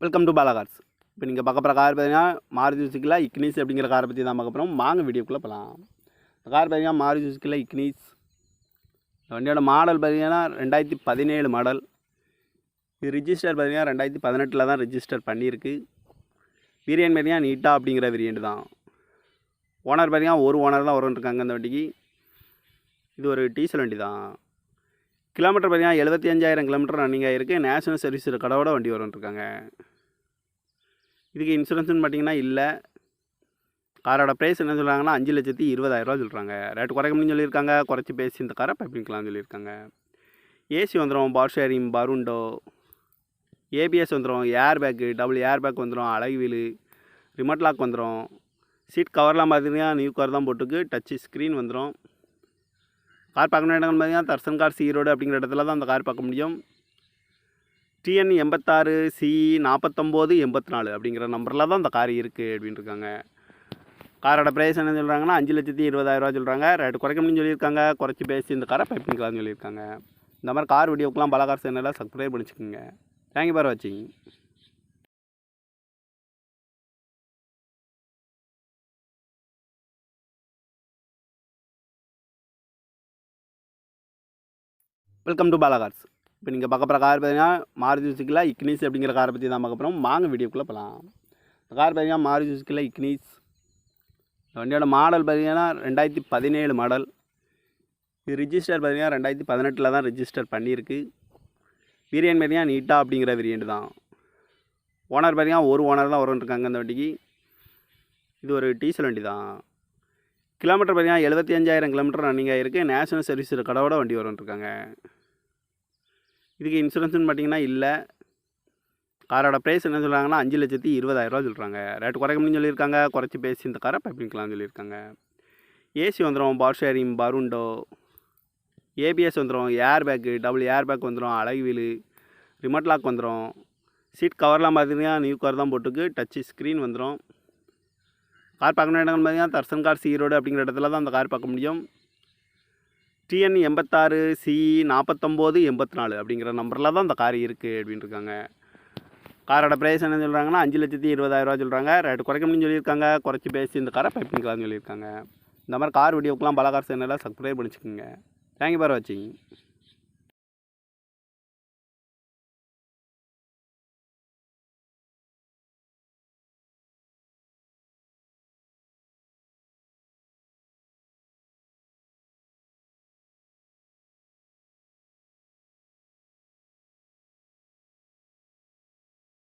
Welcome to Bala cars. இப்போ நீங்கள் பார்க்க போகிற கார் பார்த்தீங்கன்னா மாருதி சுசுக்கியில் இக்னிஸ் அப்படிங்கிற காரை பற்றி தான் பார்க்க போகிறோம். வாங்க வீடியோக்குள்ளே போகலாம். இந்த கார் பார்த்தீங்கன்னா மாருதி சுசுக்கியில் இக்னிஸ். இந்த வண்டியோட மாடல் பார்த்தீங்கன்னா 2017 மாடல். இது ரிஜிஸ்டர் பார்த்தீங்கன்னா 2018 தான் ரிஜிஸ்டர் பண்ணியிருக்கு. வேரியன்ட் பார்த்தீங்கன்னா நீட்டா அப்படிங்கிற வேரியன்ட் தான். ஓனர் பார்த்தீங்கன்னா ஒரு ஓனர் தான் வரும்ன்ருக்காங்க இந்த வண்டிக்கு. இது ஒரு டீசல் வண்டி தான். கிலோமீட்டர் பார்த்தீங்கன்னா 75,000 கிலோமீட்டர் ரன்னிங் ஆகிருக்கு. நேஷனல் சர்வீஸ் கடவோட வண்டி வரும்ன்ருக்காங்க. இதுக்கு இன்சூரன்ஸ்னு பார்த்தீங்கன்னா இல்லை. காரோட ப்ரைஸ் என்ன சொல்கிறாங்கன்னா 5,20,000 சொல்கிறாங்க. ரேட்டு குறைக்க முடியும்னு சொல்லியிருக்காங்க. குறைச்சி பேசி இந்த காரை பைப்பிங்கலாம்னு சொல்லியிருக்காங்க. ஏசி வந்துடும், பவர் ஷேரிங், பருண்டோ, ஏபிஎஸ் வந்துடும், air bag, double air bag வந்துடும், அழகு வீலு, ரிமோட் லாக் வந்துடும். சீட் கவர்லாம் பார்த்தீங்கன்னா நியூ கவர் தான் போட்டுருக்கு. டச்சு ஸ்க்ரீன் வந்துடும். கார் பார்க்கணும் இடங்கள் பார்த்தீங்கன்னா தர்சன் கார்ஸ் ஈரோடு அப்படிங்கிற இடத்துல தான் அந்த கார் பார்க்க முடியும். TN 86 CE 4984 அப்படிங்கிற நம்பரில் தான் அந்த கார் இருக்குது அப்படின்னு இருக்காங்க. காரோட ப்ரைஸ் என்ன சொல்கிறாங்கன்னா 5,20,000 சொல்கிறாங்க. ரேட்டு குறைக்க முடியும்னு சொல்லியிருக்காங்க. குறைச்சி பேசி இந்த காரை பைப்பிங்கலாம்னு சொல்லியிருக்காங்க. இந்த மாதிரி கார் வீடியோக்கெலாம் பாலா கார் சேனலில் சப்ஸ்கிரைப் பண்ணிச்சுக்கோங்க. தேங்க்யூ ஃபார் வாட்சிங். Welcome to Bala cars. இப்போ நீங்கள் பார்க்க போகிற கார் பார்த்தீங்கன்னா மாருதி சுசுக்கியில் இக்னிஸ் அப்படிங்கிற காரை பற்றி தான் பார்க்க போகிறோம். வாங்க வீடியோக்குள்ளே போகலாம். இந்த கார் பார்த்தீங்கன்னா மாருதி சுசுக்கியில் இக்னிஸ். இந்த வண்டியோட மாடல் பார்த்தீங்கன்னா 2017 மாடல். இது ரிஜிஸ்டர் பார்த்தீங்கன்னா 2018 தான் ரிஜிஸ்டர் பண்ணியிருக்கு. வேரியன்ட் பார்த்தீங்கன்னா நீட்டா அப்படிங்கிற வேரியன்ட் தான். ஓனர் பார்த்தீங்கன்னா ஒரு ஓனர் தான் வரும்ன்ருக்காங்க இந்த வண்டிக்கு. இது ஒரு டீசல் வண்டி தான். கிலோமீட்டர் பார்த்தீங்கன்னா 75,000 கிலோமீட்டர் ரன்னிங் ஆகிருக்கு. நேஷனல் சர்வீஸ் கடவோட வண்டி வரும்ன்ருக்காங்க. இதுக்கு இன்சூரன்ஸ்னு பார்த்தீங்கன்னா இல்லை. காரோட ப்ரைஸ் என்ன சொல்கிறாங்கன்னா 5,20,000 சொல்கிறாங்க. ரேட்டு குறைக்க முடியும்னு சொல்லியிருக்காங்க. குறைச்சி பேசி இந்த காரை பைப்பிங்கலாம்னு சொல்லியிருக்காங்க. ஏசி வந்துடும், பவர் ஷேரிங், பருண்டோ, ஏபிஎஸ் வந்துடும், air bag, double air bag வந்துடும், அழகு வீலு, ரிமோட் லாக் வந்துடும். சீட் கவர்லாம் பார்த்தீங்கன்னா நியூ கவர் தான் போட்டுருக்கு. டச்சு ஸ்க்ரீன் வந்துடும். கார் பார்க்கணும் இடங்கள் பார்த்தீங்கன்னா தர்சன் கார்ஸ் ஈரோடு அப்படிங்கிற இடத்துல தான் அந்த கார் பார்க்க முடியும். TN 86 CE 4984 அப்படிங்கிற நம்பரில் தான் அந்த கார் இருக்குது அப்படின்னு இருக்காங்க. காரோட ப்ரைஸ் என்ன சொல்கிறாங்கன்னா 5,20,000 சொல்கிறாங்க. ரேட்டு குறைக்க முடியும்னு சொல்லியிருக்காங்க. குறைச்சி பேசி இந்த காரை பைப்பிங்கலாம்னு சொல்லியிருக்காங்க. இந்த மாதிரி கார் வீடியோக்கெலாம் பாலா கார் சேனலில் சப்ஸ்கிரைப் பண்ணிச்சுக்கோங்க. தேங்க்யூ ஃபார் வாட்சிங்.